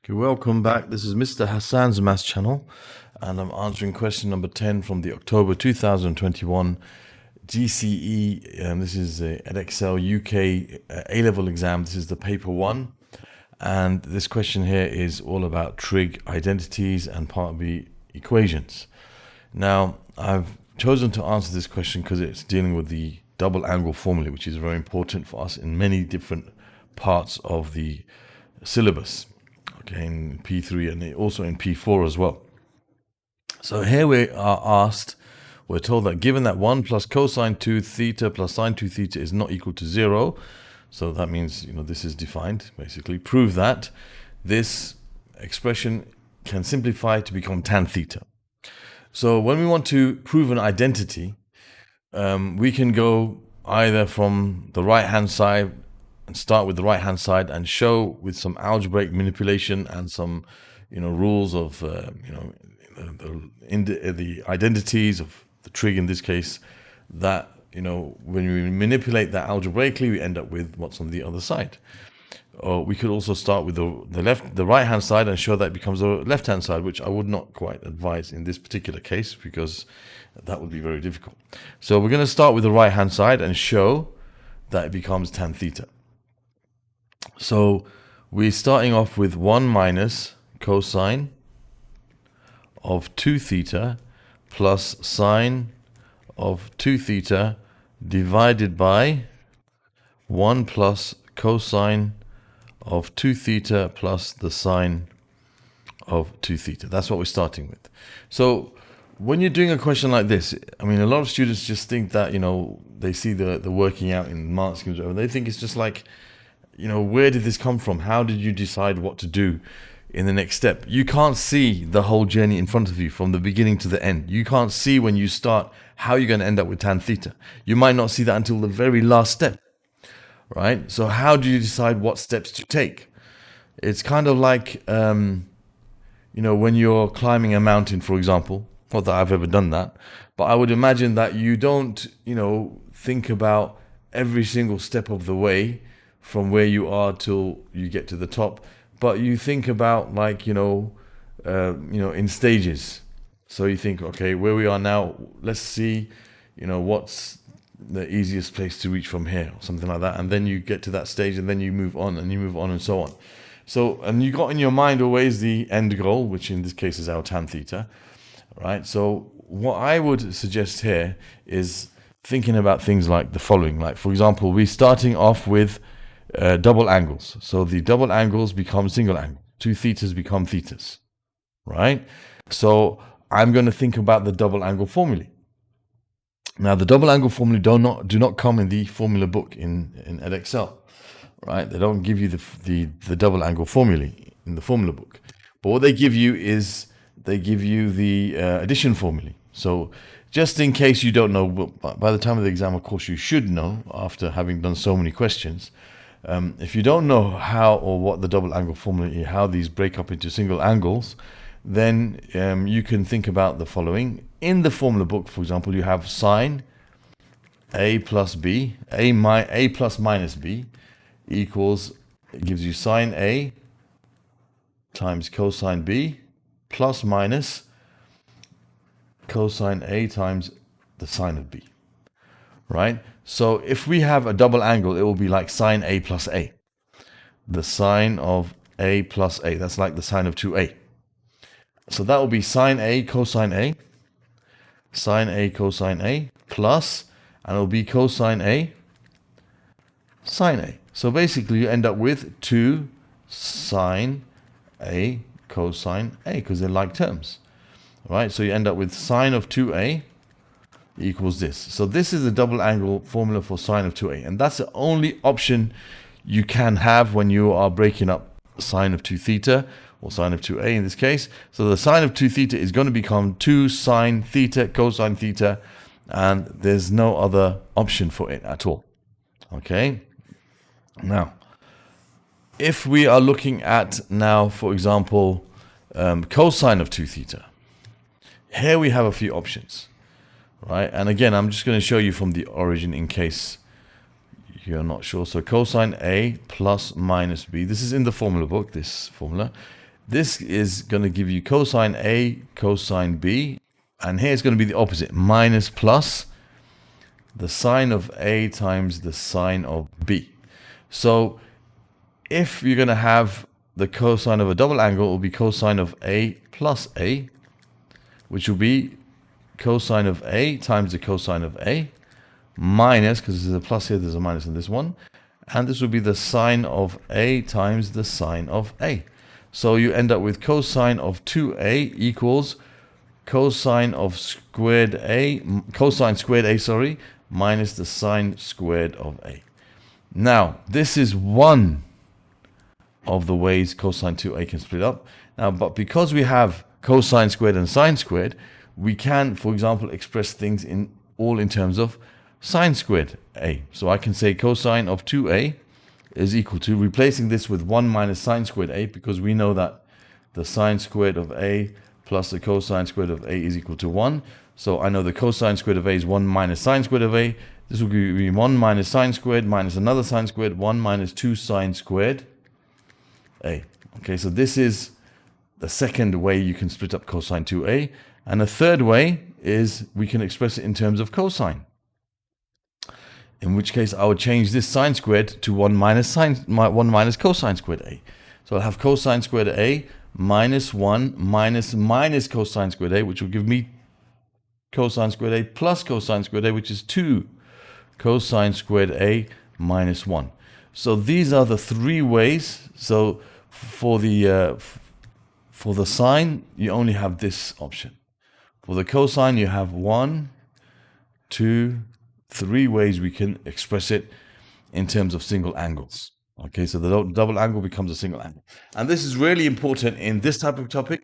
Okay, welcome back. This is Mr. Hassan's Maths channel, and I'm answering question number 10 from the October 2021 GCE. This is the Edexcel UK A-level exam. This is the paper 1, and this question here is all about trig identities and part B equations. Now, I've chosen to answer this question because it's dealing with the double angle formula, which is very important for us in many different parts of the syllabus. Okay, in P3 and also in P4 as well. So here we are asked, we're told that given that 1 plus cosine 2 theta plus sine 2 theta is not equal to 0, so that means, this is defined, basically, prove that this expression can simplify to become tan theta. So when we want to prove an identity, we can go either from the right-hand side and start with the right-hand side and show with some algebraic manipulation and some, rules of, the identities of the trig in this case, that, when we manipulate that algebraically, we end up with what's on the other side. Or we could also start with the right-hand side and show that it becomes the left-hand side, which I would not quite advise in this particular case because that would be very difficult. So we're going to start with the right-hand side and show that it becomes tan theta. So we're starting off with 1 minus cosine of 2 theta plus sine of 2 theta divided by 1 plus cosine of 2 theta plus the sine of 2 theta. That's what we're starting with. So when you're doing a question like this, a lot of students just think that, they see the working out in mark schemes, or they think it's just like, where did this come from? How did you decide what to do in the next step? You can't see the whole journey in front of you from the beginning to the end. You can't see when you start how you're going to end up with tan theta. You might not see that until the very last step, right? So how do you decide what steps to take? It's kind of like, when you're climbing a mountain, for example. Not that I've ever done that, but I would imagine that you don't, think about every single step of the way from where you are till you get to the top, but you think about in stages. So you think, okay, where we are now, let's see, what's the easiest place to reach from here, or something like that, and then you get to that stage, and then you move on, and so on. So, and you got in your mind always the end goal, which in this case is our tan theta, right? So what I would suggest here is thinking about things like the following. Like, for example, we're starting off with double angles. So the double angles become single angles. 2 thetas become thetas, right? So I'm going to think about the double angle formulae. Now, the double angle formulae do not come in the formula book in Edexcel, right? They don't give you the double angle formulae in the formula book. But what they give you is they give you the addition formulae. So just in case you don't know, by the time of the exam, of course, you should know after having done so many questions. If you don't know how or what the double angle formula is, how these break up into single angles, then you can think about the following. In the formula book, for example, you have sine A plus B, A plus minus B equals, it gives you sine A times cosine B plus minus cosine A times the sine of B, right? So if we have a double angle, it will be like sine A plus A. The sine of A plus A, that's like the sine of 2A. So that will be sine A cosine A, sine A cosine A, plus, and it will be cosine A sine A. So basically you end up with 2 sine A cosine A, because they're like terms, right? So you end up with sine of 2A equals this. So this is the double angle formula for sine of 2A, and that's the only option you can have when you are breaking up sine of 2 theta, or sine of 2A in this case. So the sine of 2 theta is going to become 2 sine theta cosine theta, and there's no other option for it at all. Okay? Now, if we are looking at now, for example, cosine of 2 theta, here we have a few options, right? And again, I'm just going to show you from the origin in case you're not sure. So cosine A plus minus B, this is in the formula book, this formula. This is going to give you cosine A, cosine B, and here it's going to be the opposite, minus plus the sine of A times the sine of B. So if you're going to have the cosine of a double angle, it will be cosine of A plus A, which will be cosine of A times the cosine of A, minus, because there's a plus here, there's a minus in this one, and this will be the sine of A times the sine of A. So you end up with cosine of 2A equals cosine of squared A, cosine squared A, sorry, minus the sine squared of A. Now, this is one of the ways cosine 2A can split up. Now, but because we have cosine squared and sine squared, we can, for example, express things in terms of sine squared A. So I can say cosine of 2A is equal to, replacing this with 1 minus sine squared A, because we know that the sine squared of A plus the cosine squared of A is equal to 1. So I know the cosine squared of A is 1 minus sine squared of A. This will be 1 minus sine squared minus another sine squared, 1 minus 2 sine squared A. Okay, so this is the second way you can split up cosine 2A. And the third way is we can express it in terms of cosine. In which case I would change this sine squared to 1 minus cosine squared A. So I'll have cosine squared A minus 1 minus cosine squared A, which will give me cosine squared A plus cosine squared A, which is 2 cosine squared A minus 1. So these are the three ways. So for the sine, you only have this option. For the cosine, you have 1, 2, 3 ways we can express it in terms of single angles. Okay, so the double angle becomes a single angle. And this is really important in this type of topic,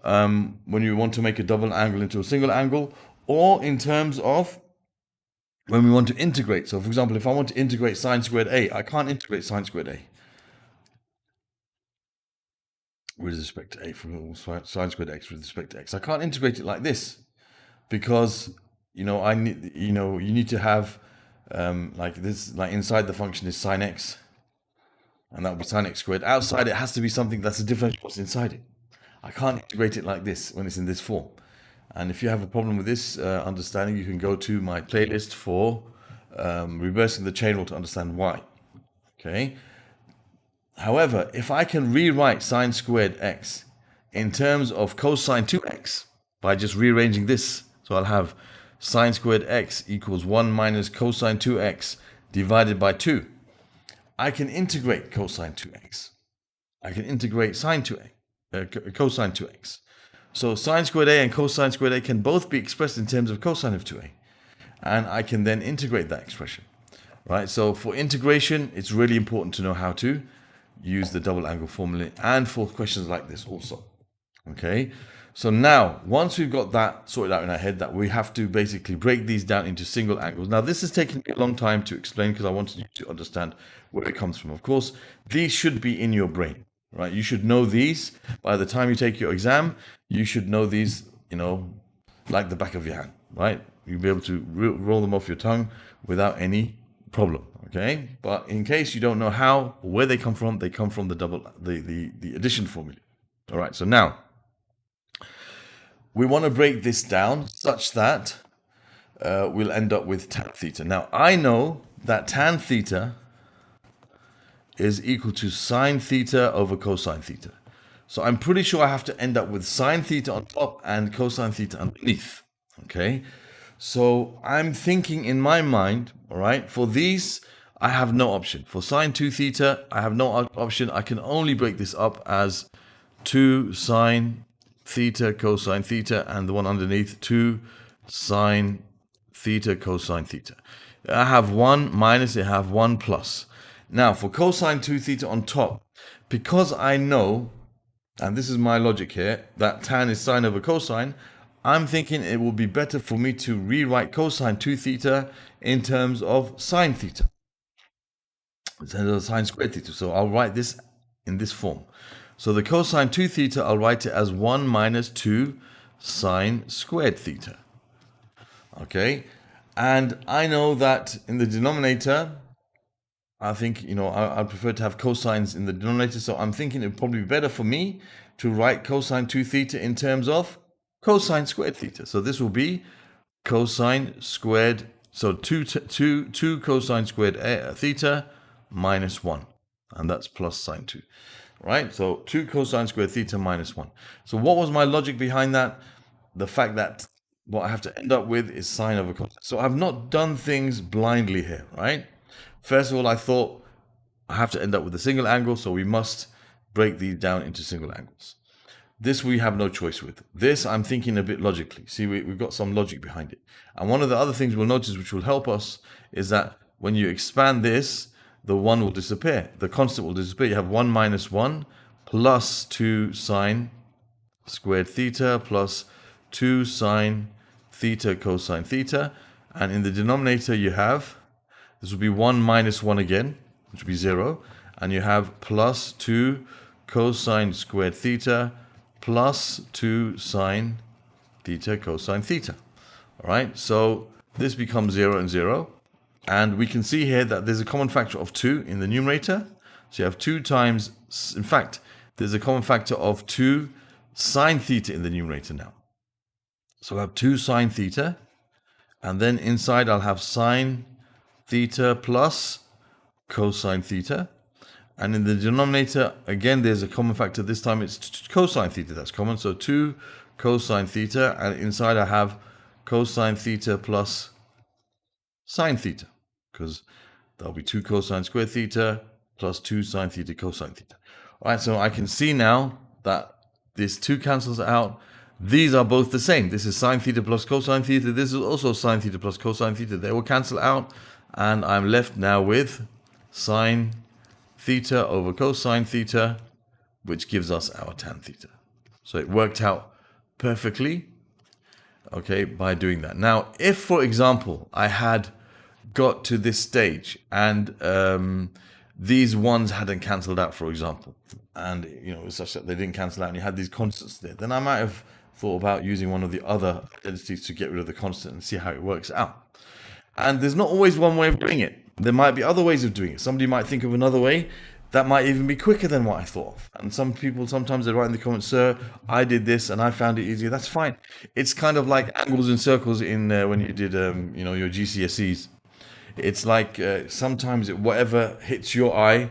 when you want to make a double angle into a single angle, or in terms of when we want to integrate. So for example, if I want to integrate sine squared A, I can't integrate sine squared A with respect to A from sine squared X with respect to X. I can't integrate it like this, because you need to have like this, like inside the function is sine X, and that will be sine X squared. Outside it has to be something that's a differential what's inside it. I can't integrate it like this when it's in this form. And if you have a problem with this understanding, you can go to my playlist for reversing the chain rule to understand why. Okay. However, if I can rewrite sine squared X in terms of cosine 2X by just rearranging this, so I'll have sine squared X equals 1 minus cosine 2X divided by 2. I can integrate cosine 2X. I can integrate sine 2A, cosine 2X. So sine squared A and cosine squared A can both be expressed in terms of cosine of 2A. And I can then integrate that expression. Right? So for integration, it's really important to know how to use the double angle formula, and for questions like this also. Okay? So now, once we've got that sorted out in our head, that we have to basically break these down into single angles. Now, this is taking a long time to explain because I wanted you to understand where it comes from. Of course, these should be in your brain, right? You should know these. By the time you take your exam, you should know these, like the back of your hand, right? You'll be able to roll them off your tongue without any problem, okay? But in case you don't know how or where they come from the addition formula. All right, so now, we want to break this down such that we'll end up with tan theta. Now, I know that tan theta is equal to sine theta over cosine theta. So I'm pretty sure I have to end up with sine theta on top and cosine theta underneath. Okay, so I'm thinking in my mind, all right, for these, I have no option. For sine 2 theta, I have no option. I can only break this up as 2 sine theta cosine theta, and the one underneath 2 sine theta cosine theta. I have 1 minus, I have 1 plus. Now for cosine 2 theta on top, because I know, and this is my logic here, that tan is sine over cosine, I'm thinking it will be better for me to rewrite cosine 2 theta in terms of sine theta, instead of sine squared theta. So I'll write this in this form. So the cosine 2 theta, I'll write it as 1 minus 2 sine squared theta. Okay, and I know that in the denominator, I think, I prefer to have cosines in the denominator. So I'm thinking it would probably be better for me to write cosine 2 theta in terms of cosine squared theta. So this will be cosine squared, so 2 cosine squared theta minus 1. And that's plus sine 2. Right? So 2 cosine squared theta minus 1. So what was my logic behind that? The fact that what I have to end up with is sine over cosine. So I've not done things blindly here, right? First of all, I thought I have to end up with a single angle, so we must break these down into single angles. This we have no choice with. This I'm thinking a bit logically. See, we've got some logic behind it. And one of the other things we'll notice which will help us is that when you expand this, the 1 will disappear. The constant will disappear. You have 1 minus 1 plus 2 sine squared theta plus 2 sine theta cosine theta. And in the denominator you have, this will be 1 minus 1 again, which will be 0. And you have plus 2 cosine squared theta plus 2 sine theta cosine theta. All right, so this becomes 0 and 0. And we can see here that there's a common factor of 2 in the numerator. So you have 2 times, in fact, there's a common factor of 2 sine theta in the numerator now. So I'll have 2 sine theta. And then inside I'll have sine theta plus cosine theta. And in the denominator, again, there's a common factor. This time it's cosine theta that's common. So 2 cosine theta. And inside I have cosine theta plus sine theta. Because that'll be 2 cosine squared theta plus 2 sine theta cosine theta. All right, so I can see now that this 2 cancels out. These are both the same. This is sine theta plus cosine theta. This is also sine theta plus cosine theta. They will cancel out. And I'm left now with sine theta over cosine theta, which gives us our tan theta. So it worked out perfectly, okay, by doing that. Now, if, for example, I had got to this stage and these ones hadn't cancelled out, for example, and it was such that they didn't cancel out and you had these constants there, then I might have thought about using one of the other identities to get rid of the constant and see how it works out. And there's not always one way of doing it. There might be other ways of doing it. Somebody might think of another way that might even be quicker than what I thought of. And some people, sometimes they write in the comments, sir, I did this and I found it easier. That's fine. It's kind of like angles and circles in when you did, your GCSEs. It's like sometimes whatever hits your eye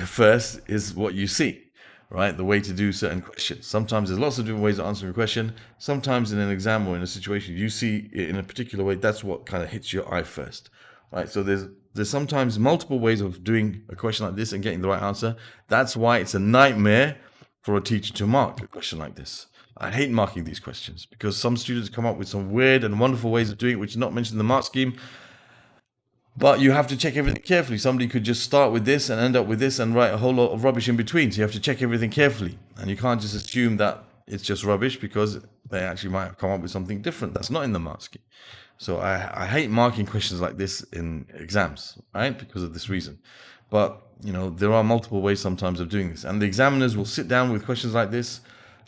first is what you see, right? The way to do certain questions. Sometimes there's lots of different ways of answering a question. Sometimes in an exam or in a situation, you see it in a particular way. That's what kind of hits your eye first, right? So there's sometimes multiple ways of doing a question like this and getting the right answer. That's why it's a nightmare for a teacher to mark a question like this. I hate marking these questions because some students come up with some weird and wonderful ways of doing it, which is not mentioned in the mark scheme. But you have to check everything carefully. Somebody could just start with this and end up with this and write a whole lot of rubbish in between. So you have to check everything carefully. And you can't just assume that it's just rubbish because they actually might have come up with something different that's not in the mark scheme. So I hate marking questions like this in exams, right? Because of this reason. But, there are multiple ways sometimes of doing this. And the examiners will sit down with questions like this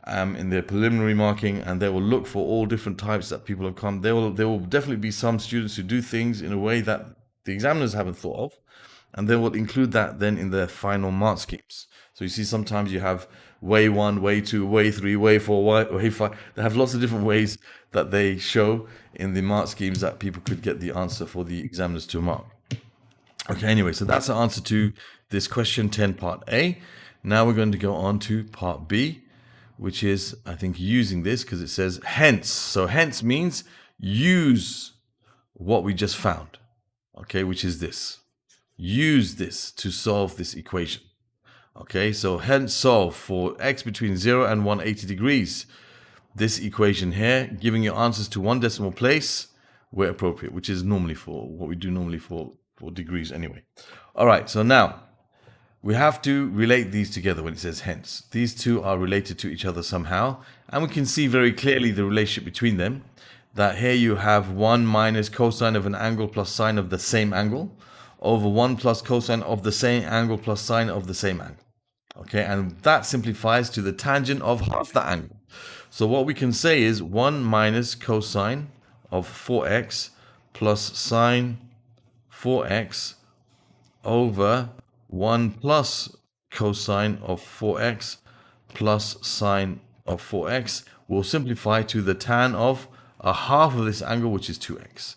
in their preliminary marking, and they will look for all different types that people have come. There will definitely be some students who do things in a way that the examiners haven't thought of, and they will include that then in their final mark schemes. So you see sometimes you have way 1, way 2, way 3, way 4, way 5. They have lots of different ways that they show in the mark schemes that people could get the answer for the examiners to mark. Okay, anyway, so that's the answer to this question 10 part A. Now we're going to go on to part B, which is, I think, using this because it says hence. So hence means use what we just found. Okay, which is this. Use this to solve this equation. Okay, so hence solve for x between 0 and 180 degrees. This equation here, giving your answers to 1 decimal place where appropriate, which is normally for what we do normally for degrees anyway. All right, so now we have to relate these together when it says hence. These two are related to each other somehow, and we can see very clearly the relationship between them. That here you have 1 minus cosine of an angle plus sine of the same angle over 1 plus cosine of the same angle plus sine of the same angle. Okay, and that simplifies to the tangent of half the angle. So what we can say is 1 minus cosine of 4x plus sine 4x over 1 plus cosine of 4x plus sine of 4x will simplify to the tan of a half of this angle, which is 2x.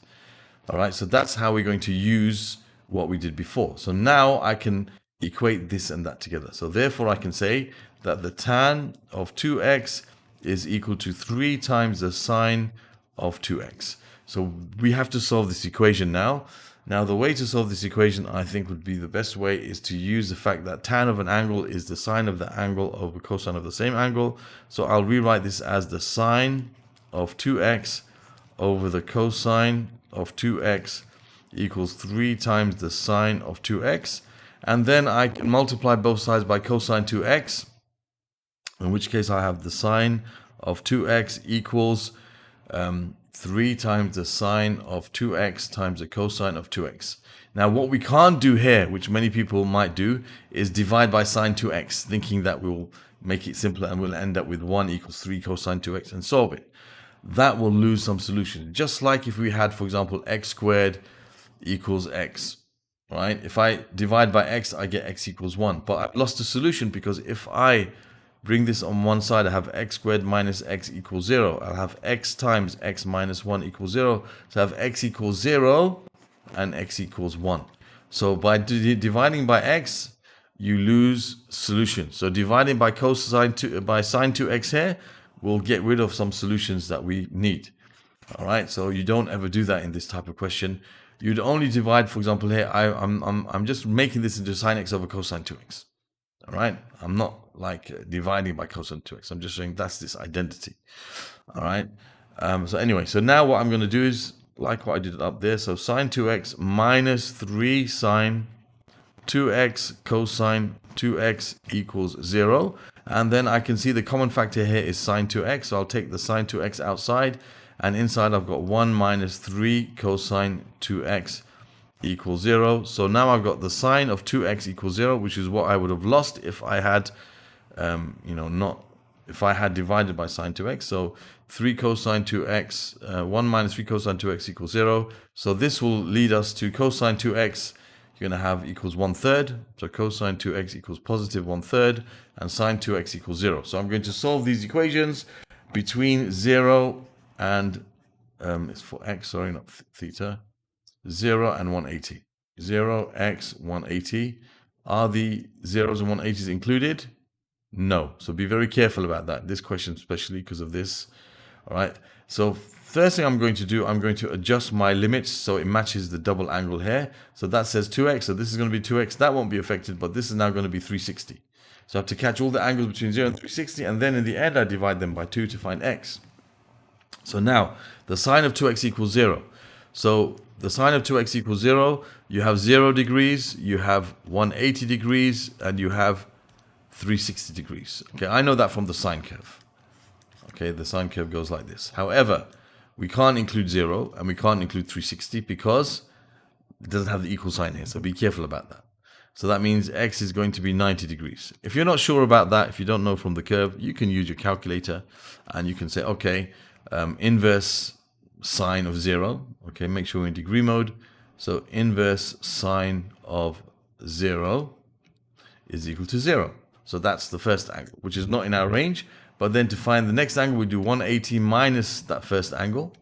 All right, so that's how we're going to use what we did before. So now I can equate this and that together. So therefore I can say that the tan of 2x is equal to 3 times the sine of 2x. So we have to solve this equation now. Now the way to solve this equation, I think, would be the best way is to use the fact that tan of an angle is the sine of the angle over cosine of the same angle. So I'll rewrite this as the sine of 2x over the cosine of 2x equals 3 times the sine of 2x. And then I can multiply both sides by cosine 2x, in which case I have the sine of 2x equals 3 times the sine of 2x times the cosine of 2x. Now what we can't do here, which many people might do, is divide by sine 2x, thinking that we'll make it simpler and we'll end up with 1 equals 3 cosine 2x and solve it. That will lose some solution. Just like if we had, for example, x squared equals x, right? If I divide by x, I get x equals 1. But I've lost the solution because if I bring this on one side, I have x squared minus x equals 0. I'll have x times x minus 1 equals 0. So I have x equals 0 and x equals 1. So by dividing by x, you lose solution. So dividing by sine 2x here will get rid of some solutions that we need. All right, so you don't ever do that in this type of question. You'd only divide, for example, here, I'm just making this into sine x over cosine 2x. All right, I'm not like dividing by cosine 2x. I'm just saying that's this identity. All right, so anyway, so now what I'm going to do is like what I did up there. So sine 2x minus 3 sine 2x cosine 2x equals 0. And then I can see the common factor here is sine 2x. So I'll take the sine 2x outside. And inside I've got 1 minus 3 cosine 2x equals 0. So now I've got the sine of 2x equals 0, which is what I would have lost if I had, if I had divided by sine 2x. So 3 cosine 2x, 1 minus 3 cosine 2x equals 0. So this will lead us to cosine 2x. You're going to have equals 1/3. So cosine 2x equals positive 1/3. And sine 2x equals 0. So I'm going to solve these equations between 0 and, it's for x, sorry, not theta, 0 and 180. 0x 180. Are the 0s and 180s included? No. So be very careful about that. This question especially because of this. All right. So first thing I'm going to do, I'm going to adjust my limits so it matches the double angle here. So that says 2x. So this is going to be 2x. That won't be affected, but this is now going to be 360. So I have to catch all the angles between 0 and 360. And then in the end, I divide them by 2 to find x. So now the sine of 2x equals 0. So the sine of 2x equals 0. You have 0 degrees, you have 180 degrees, and you have 360 degrees. Okay, I know that from the sine curve. Okay, the sine curve goes like this. However, we can't include 0 and we can't include 360 because it doesn't have the equal sign here. So be careful about that. So that means x is going to be 90 degrees. If you're not sure about that, if you don't know from the curve, you can use your calculator and you can say, okay, inverse sine of 0. Okay, make sure we're in degree mode. So inverse sine of 0 is equal to 0. So that's the first angle, which is not in our range. But then to find the next angle, we do 180 minus that first angle,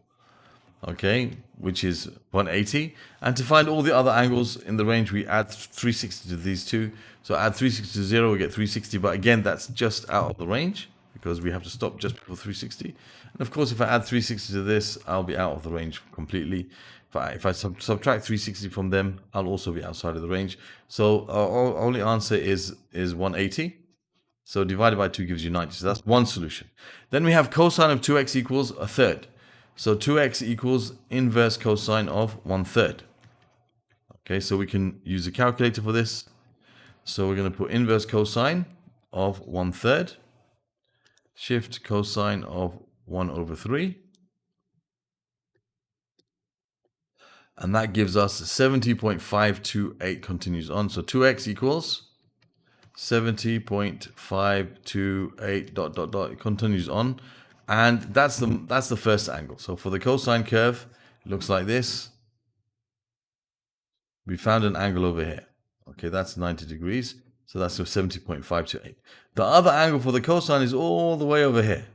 okay, which is 180. And to find all the other angles in the range, we add 360 to these two. So add 360 to 0, we get 360. But again, that's just out of the range because we have to stop just before 360. And of course, if I add 360 to this, I'll be out of the range completely. If I subtract 360 from them, I'll also be outside of the range. So our only answer is 180. So divided by 2 gives you 90. So that's one solution. Then we have cosine of 2x equals 1/3. So 2x equals inverse cosine of 1/3. Okay, so we can use a calculator for this. So we're going to put inverse cosine of 1/3. Shift cosine of 1/3. And that gives us 70.528 continues on. So 2x equals 70.528 ... It continues on, and that's the first angle. So for the cosine curve, it looks like this. We found an angle over here. Okay, that's 90 degrees. So that's 70.528. The other angle for the cosine is all the way over here.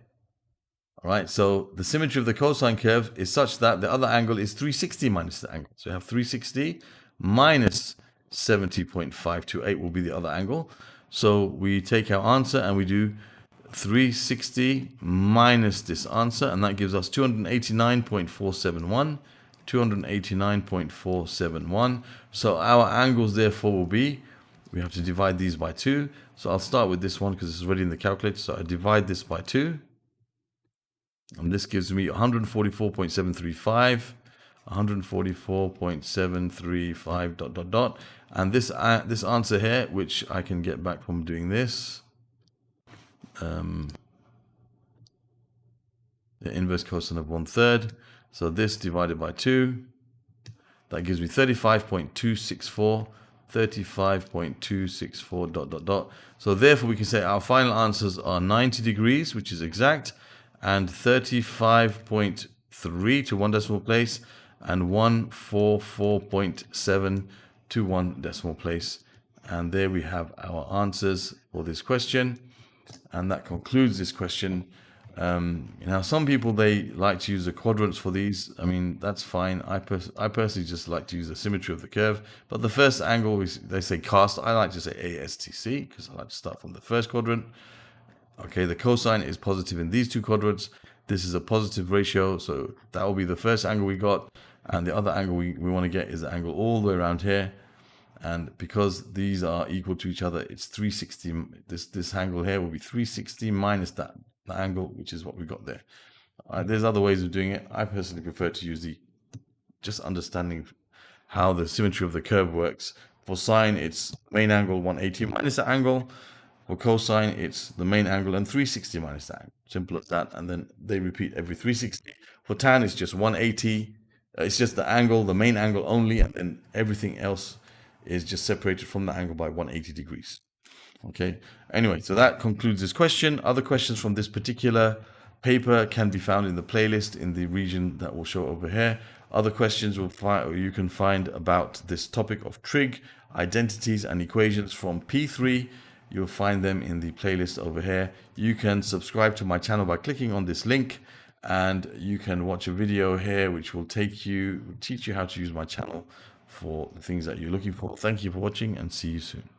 All right, so the symmetry of the cosine curve is such that the other angle is 360 minus the angle. So you have 360 minus 70.528 will be the other angle. So we take our answer and we do 360 minus this answer, and that gives us 289.471. 289.471. So our angles therefore will be, we have to divide these by 2. So I'll start with this one because it's already in the calculator. So I divide this by 2. And this gives me 144.735. 144.735 dot dot dot. And this answer here, which I can get back from doing this, the inverse cosine of 1/3. So this divided by 2, that gives me 35.264, 35.264 dot dot dot. So therefore we can say our final answers are 90 degrees, which is exact, and 35.3 to 1 decimal place, and 144.7 to 1 decimal place. And there we have our answers for this question. And that concludes this question. Now, some people, they like to use the quadrants for these. I mean, that's fine. I personally just like to use the symmetry of the curve. But the first angle, they say cast. I like to say ASTC because I like to start from the first quadrant. Okay, the cosine is positive in these two quadrants. This is a positive ratio, so that will be the first angle we got. And the other angle we want to get is the angle all the way around here. And because these are equal to each other, it's 360. This angle here will be 360 minus that angle, which is what we got there. There's other ways of doing it. I personally prefer to use just understanding how the symmetry of the curve works. For sine, it's main angle 180 minus the angle. For cosine, it's the main angle and 360 minus that angle. Simple as that. And then they repeat every 360. For tan, it's just 180. It's just the angle, the main angle only, and then everything else is just separated from the angle by 180 degrees. Okay. Anyway, so that concludes this question. Other questions from this particular paper can be found in the playlist in the region that will show over here. Other questions you can find about this topic of trig, identities, and equations from P3. You'll find them in the playlist over here. You can subscribe to my channel by clicking on this link, and you can watch a video here which will teach you how to use my channel for the things that you're looking for. Thank you for watching, and see you soon.